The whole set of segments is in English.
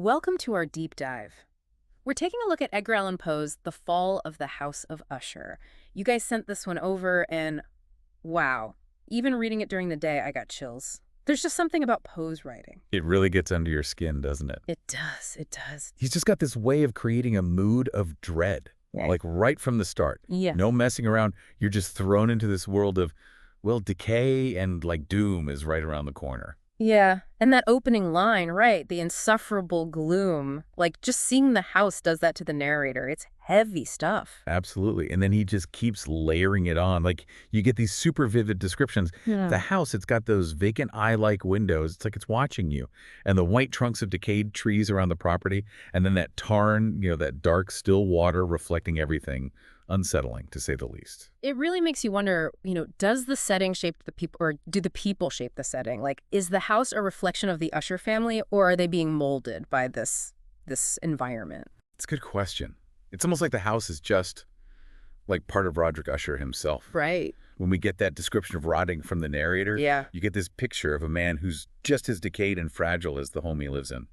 Welcome to our deep dive. We're taking a look at Edgar Allan Poe's The Fall of the House of Usher. You guys sent this one over, and wow, even reading it during the day, I got chills. There's just something about Poe's writing. It really gets under your skin, doesn't it? It does, it does. He's just got this way of creating a mood of dread, Right. like right from the start. Yeah. No messing around. You're just thrown into this world of, well, decay and like doom is right around the corner. Yeah, and that opening line, right, the insufferable gloom, like just seeing the house does that to the narrator. It's heavy stuff. Absolutely. And then he just keeps layering it on. Like you get these super vivid descriptions. Yeah. The house, it's got those vacant eye-like windows. It's like it's watching you. And the white trunks of decayed trees around the property. And then that tarn, that dark, still water reflecting everything. Unsettling, to say the least. It really makes you wonder, does the setting shape the people, or do the people shape the setting? Like, is the house a reflection of the Usher family, or are they being molded by this environment? It's a good question. It's almost like the house is just like part of Roderick Usher himself. Right. When we get that description of rotting from the narrator, Yeah. you get this picture of a man who's just as decayed and fragile as the home he lives in.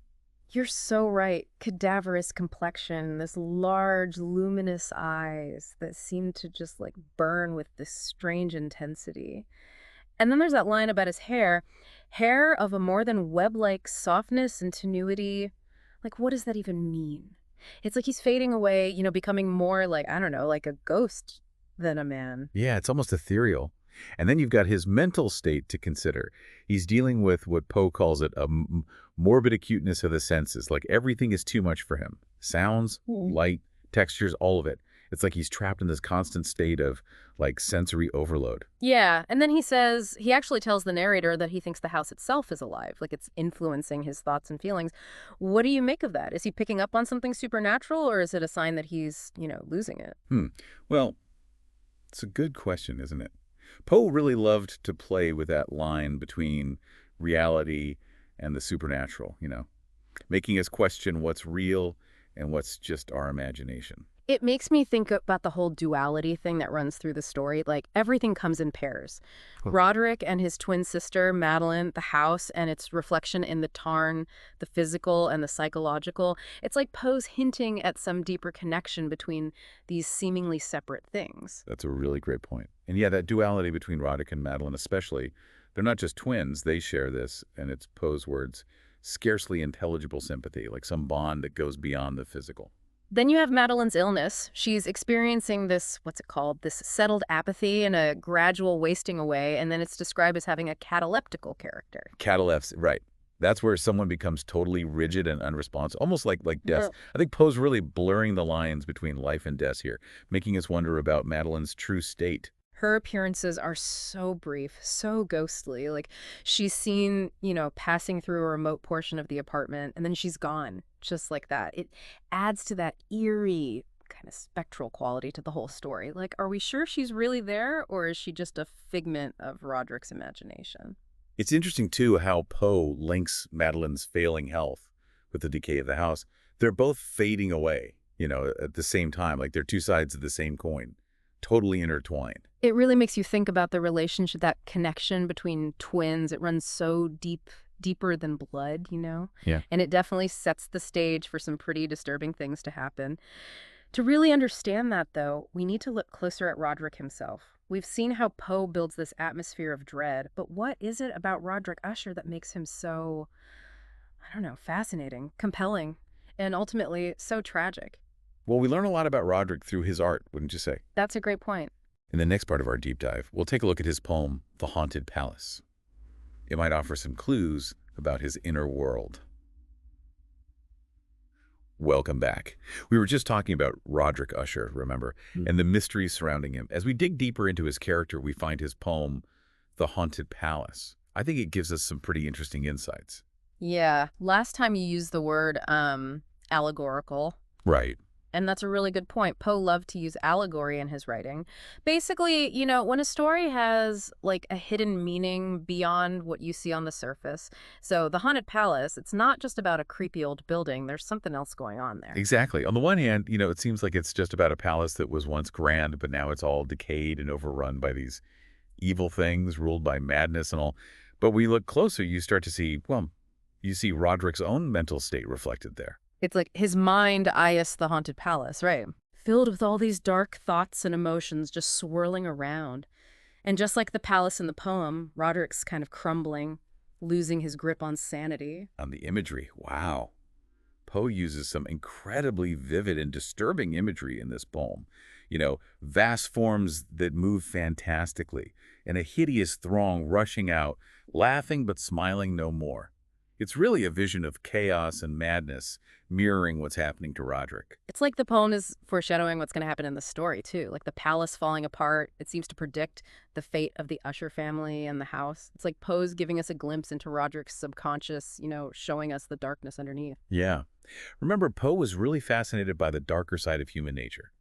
You're so right. Cadaverous complexion, this large, luminous eyes that seem to just like burn with this strange intensity. And then there's that line about his hair of a more than web-like softness and tenuity. Like, what does that even mean? It's like he's fading away, becoming more like, I don't know, like a ghost than a man. Yeah, it's almost ethereal. And then you've got his mental state to consider. He's dealing with what Poe calls it a morbid acuteness of the senses. Like everything is too much for him. Sounds, light, textures, all of it. It's like he's trapped in this constant state of like sensory overload. Yeah, and then he actually tells the narrator that he thinks the house itself is alive, like it's influencing his thoughts and feelings. What do you make of that? Is he picking up on something supernatural, or is it a sign that he's, losing it? Well, it's a good question, isn't it? Poe really loved to play with that line between reality and the supernatural, making us question what's real and what's just our imagination. It makes me think about the whole duality thing that runs through the story. Like, everything comes in pairs. Huh. Roderick and his twin sister, Madeline, the house and its reflection in the tarn, the physical and the psychological. It's like Poe's hinting at some deeper connection between these seemingly separate things. That's a really great point. And yeah, that duality between Roderick and Madeline especially, they're not just twins, they share this, and it's Poe's words, scarcely intelligible sympathy, like some bond that goes beyond the physical. Then you have Madeline's illness. She's experiencing this, what's it called, this settled apathy and a gradual wasting away, and then it's described as having a cataleptical character. Catalepsy, right. That's where someone becomes totally rigid and unresponsive, almost like death. Yeah. I think Poe's really blurring the lines between life and death here, making us wonder about Madeline's true state. Her appearances are so brief, so ghostly. Like, she's seen, passing through a remote portion of the apartment, and then she's gone, just like that. It adds to that eerie, kind of spectral quality to the whole story. Like, are we sure she's really there, or is she just a figment of Roderick's imagination? It's interesting, too, how Poe links Madeline's failing health with the decay of the house. They're both fading away, at the same time, like they're two sides of the same coin, totally intertwined. It really makes you think about the relationship, that connection between twins. It runs so deeper than blood, Yeah. And it definitely sets the stage for some pretty disturbing things to happen. To really understand that, though, we need to look closer at Roderick himself. We've seen how Poe builds this atmosphere of dread, but what is it about Roderick Usher that makes him so, I don't know, fascinating, compelling, and ultimately so tragic? Well, we learn a lot about Roderick through his art, wouldn't you say? That's a great point. In the next part of our deep dive, we'll take a look at his poem, The Haunted Palace. It might offer some clues about his inner world. Welcome back. We were just talking about Roderick Usher, remember, and the mysteries surrounding him. As we dig deeper into his character, we find his poem, The Haunted Palace. I think it gives us some pretty interesting insights. Yeah. Last time you used the word allegorical. Right. And that's a really good point. Poe loved to use allegory in his writing. Basically, when a story has like a hidden meaning beyond what you see on the surface. So the Haunted Palace, it's not just about a creepy old building. There's something else going on there. Exactly. On the one hand, it seems like it's just about a palace that was once grand, but now it's all decayed and overrun by these evil things ruled by madness and all. But when you look closer, you start to see, well, You see Roderick's own mental state reflected there. It's like his mind eyes the haunted palace, right? Filled with all these dark thoughts and emotions just swirling around. And just like the palace in the poem, Roderick's kind of crumbling, losing his grip on sanity. On the imagery, wow. Poe uses some incredibly vivid and disturbing imagery in this poem. Vast forms that move fantastically, and a hideous throng rushing out, laughing but smiling no more. It's really a vision of chaos and madness, mirroring what's happening to Roderick. It's like the poem is foreshadowing what's going to happen in the story, too. Like the palace falling apart. It seems to predict the fate of the Usher family and the house. It's like Poe's giving us a glimpse into Roderick's subconscious, showing us the darkness underneath. Yeah. Remember, Poe was really fascinated by the darker side of human nature.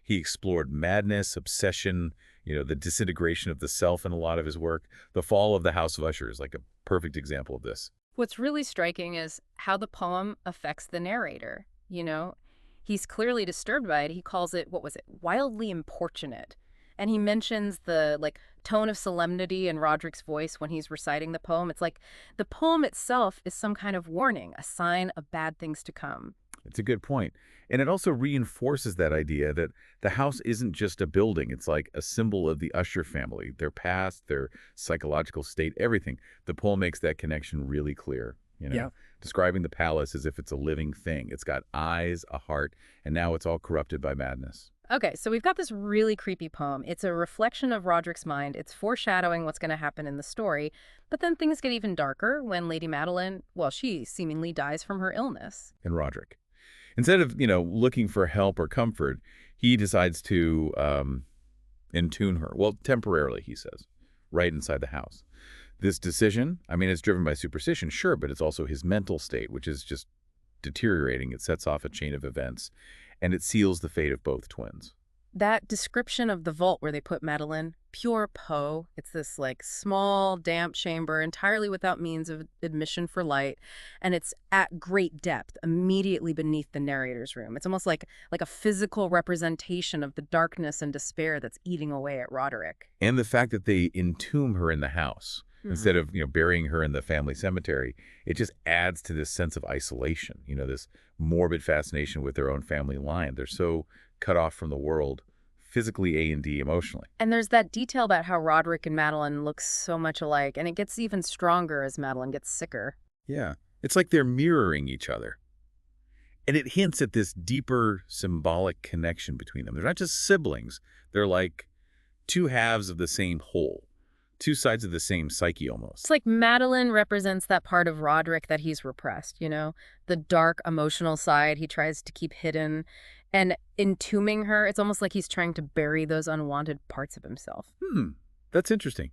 He explored madness, obsession, the disintegration of the self in a lot of his work. The Fall of the House of Usher is like a perfect example of this. What's really striking is how the poem affects the narrator. He's clearly disturbed by it. He calls it, what was it, wildly importunate. And he mentions the tone of solemnity in Roderick's voice when he's reciting the poem. It's like the poem itself is some kind of warning, a sign of bad things to come. It's a good point. And it also reinforces that idea that the house isn't just a building. It's like a symbol of the Usher family, their past, their psychological state, everything. The poem makes that connection really clear, Yeah. describing the palace as if it's a living thing. It's got eyes, a heart, and now it's all corrupted by madness. Okay, so we've got this really creepy poem. It's a reflection of Roderick's mind. It's foreshadowing what's going to happen in the story. But then things get even darker when Lady Madeline, well, she seemingly dies from her illness. And Roderick, instead of, looking for help or comfort, he decides to entune her. Well, temporarily, he says, right inside the house. This decision, it's driven by superstition, sure, but it's also his mental state, which is just deteriorating. It sets off a chain of events, and it seals the fate of both twins. That description of the vault where they put Madeline, pure Poe. It's this small, damp chamber entirely without means of admission for light, and it's at great depth, immediately beneath the narrator's room. It's almost like a physical representation of the darkness and despair that's eating away at Roderick. And the fact that they entomb her in the house instead of burying her in the family cemetery, it just adds to this sense of isolation. This morbid fascination with their own family line. They're so cut off from the world, physically A&D, emotionally. And there's that detail about how Roderick and Madeline look so much alike, and it gets even stronger as Madeline gets sicker. Yeah, it's like they're mirroring each other. And it hints at this deeper symbolic connection between them. They're not just siblings. They're like two halves of the same whole, two sides of the same psyche almost. It's like Madeline represents that part of Roderick that he's repressed, the dark emotional side he tries to keep hidden. And entombing her, it's almost like he's trying to bury those unwanted parts of himself. That's interesting.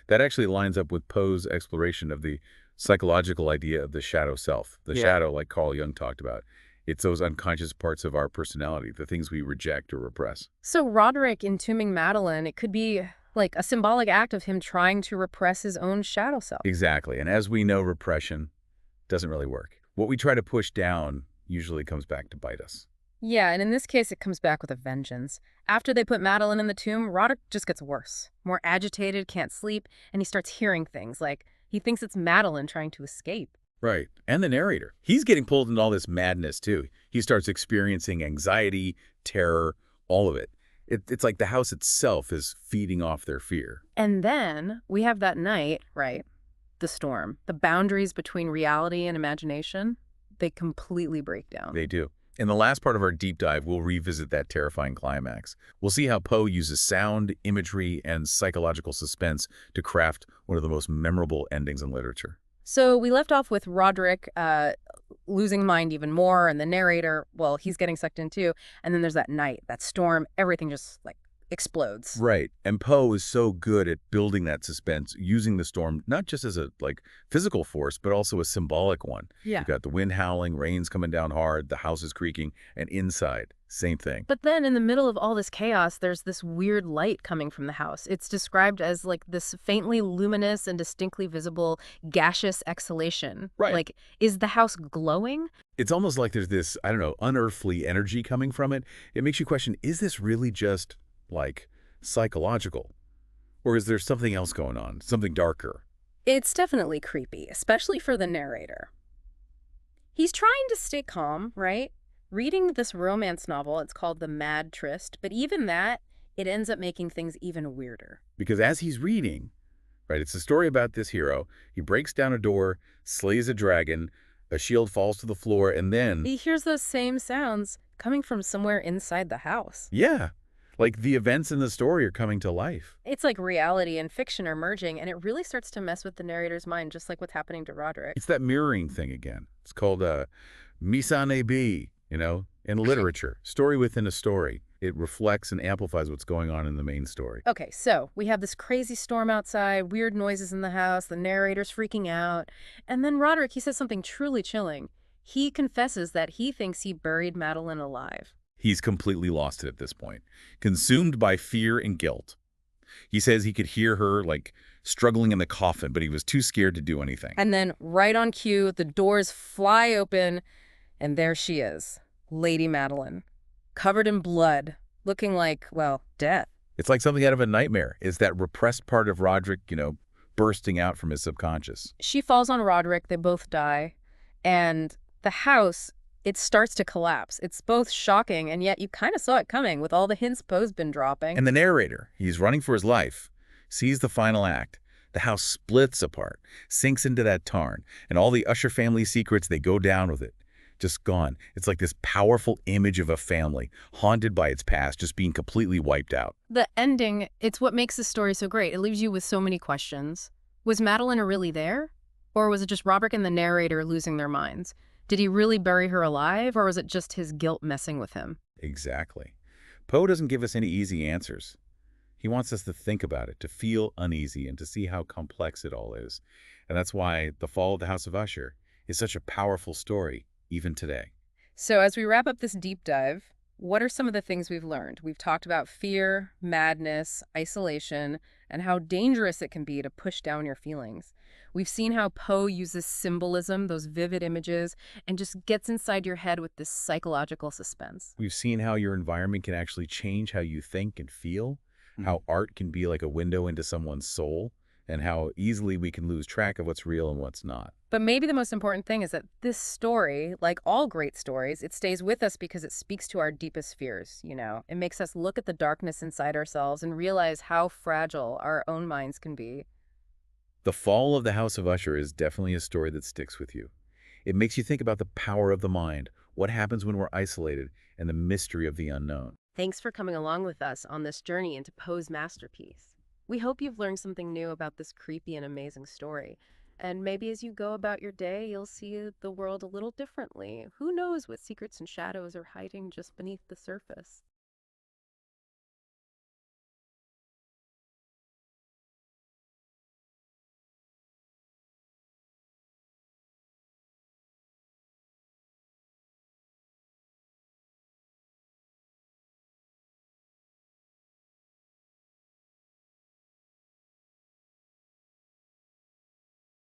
That actually lines up with Poe's exploration of the psychological idea of the shadow self. The shadow, like Carl Jung talked about. It's those unconscious parts of our personality, the things we reject or repress. So Roderick entombing Madeline, it could be like a symbolic act of him trying to repress his own shadow self. Exactly. And as we know, repression doesn't really work. What we try to push down usually comes back to bite us. Yeah, and in this case, it comes back with a vengeance. After they put Madeline in the tomb, Roderick just gets worse. More agitated, can't sleep, and he starts hearing things like he thinks it's Madeline trying to escape. Right. And the narrator. He's getting pulled into all this madness, too. He starts experiencing anxiety, terror, all of it. It's like the house itself is feeding off their fear. And then we have that night, right? The storm. The boundaries between reality and imagination, they completely break down. They do. In the last part of our deep dive, we'll revisit that terrifying climax. We'll see how Poe uses sound, imagery, and psychological suspense to craft one of the most memorable endings in literature. So we left off with Roderick losing mind even more, and the narrator, well, he's getting sucked in too. And then there's that night, that storm, everything just explodes. Right. And Poe is so good at building that suspense, using the storm not just as a physical force, but also a symbolic one. Yeah. You've got the wind howling, rain's coming down hard, the house is creaking, and inside, same thing. But then in the middle of all this chaos, there's this weird light coming from the house. It's described as this faintly luminous and distinctly visible gaseous exhalation. Right. Is the house glowing? It's almost like there's this, unearthly energy coming from it. It makes you question, is this really just psychological? Or is there something else going on, something darker? It's definitely creepy, especially for the narrator. He's trying to stay calm, right? Reading this romance novel, it's called The Mad Tryst, but even that, it ends up making things even weirder. Because as he's reading, right, it's a story about this hero. He breaks down a door, slays a dragon, a shield falls to the floor, and then, He hears those same sounds coming from somewhere inside the house. yeah, like the events in the story are coming to life. It's like reality and fiction are merging, and it really starts to mess with the narrator's mind, just like what's happening to Roderick. It's that mirroring thing again. It's called mise en abîme, in literature. Story within a story. It reflects and amplifies what's going on in the main story. Okay, so we have this crazy storm outside, weird noises in the house, the narrator's freaking out, and then Roderick, he says something truly chilling. He confesses that he thinks he buried Madeline alive. He's completely lost it at this point, consumed by fear and guilt. He says he could hear her, like, struggling in the coffin, but he was too scared to do anything. And then, right on cue, the doors fly open, and there she is, Lady Madeline, covered in blood, looking like, well, death. It's like something out of a nightmare. Is that repressed part of Roderick, bursting out from his subconscious. She falls on Roderick, they both die, and the house, it starts to collapse. It's both shocking, and yet you kind of saw it coming with all the hints Poe's been dropping. And the narrator, he's running for his life, sees the final act. The house splits apart, sinks into that tarn, and all the Usher family secrets, they go down with it. Just gone. It's like this powerful image of a family, haunted by its past, just being completely wiped out. The ending, it's what makes this story so great. It leaves you with so many questions. Was Madeline really there? Or was it just Roderick and the narrator losing their minds? Did he really bury her alive, or was it just his guilt messing with him? Exactly. Poe doesn't give us any easy answers. He wants us to think about it, to feel uneasy, and to see how complex it all is. And that's why The Fall of the House of Usher is such a powerful story, even today. So as we wrap up this deep dive, what are some of the things we've learned? We've talked about fear, madness, isolation, and how dangerous it can be to push down your feelings. We've seen how Poe uses symbolism, those vivid images, and just gets inside your head with this psychological suspense. We've seen how your environment can actually change how you think and feel, how art can be like a window into someone's soul, and how easily we can lose track of what's real and what's not. But maybe the most important thing is that this story, like all great stories, it stays with us because it speaks to our deepest fears. It makes us look at the darkness inside ourselves and realize how fragile our own minds can be. The Fall of the House of Usher is definitely a story that sticks with you. It makes you think about the power of the mind, what happens when we're isolated, and the mystery of the unknown. Thanks for coming along with us on this journey into Poe's masterpiece. We hope you've learned something new about this creepy and amazing story. And maybe as you go about your day, you'll see the world a little differently. Who knows what secrets and shadows are hiding just beneath the surface?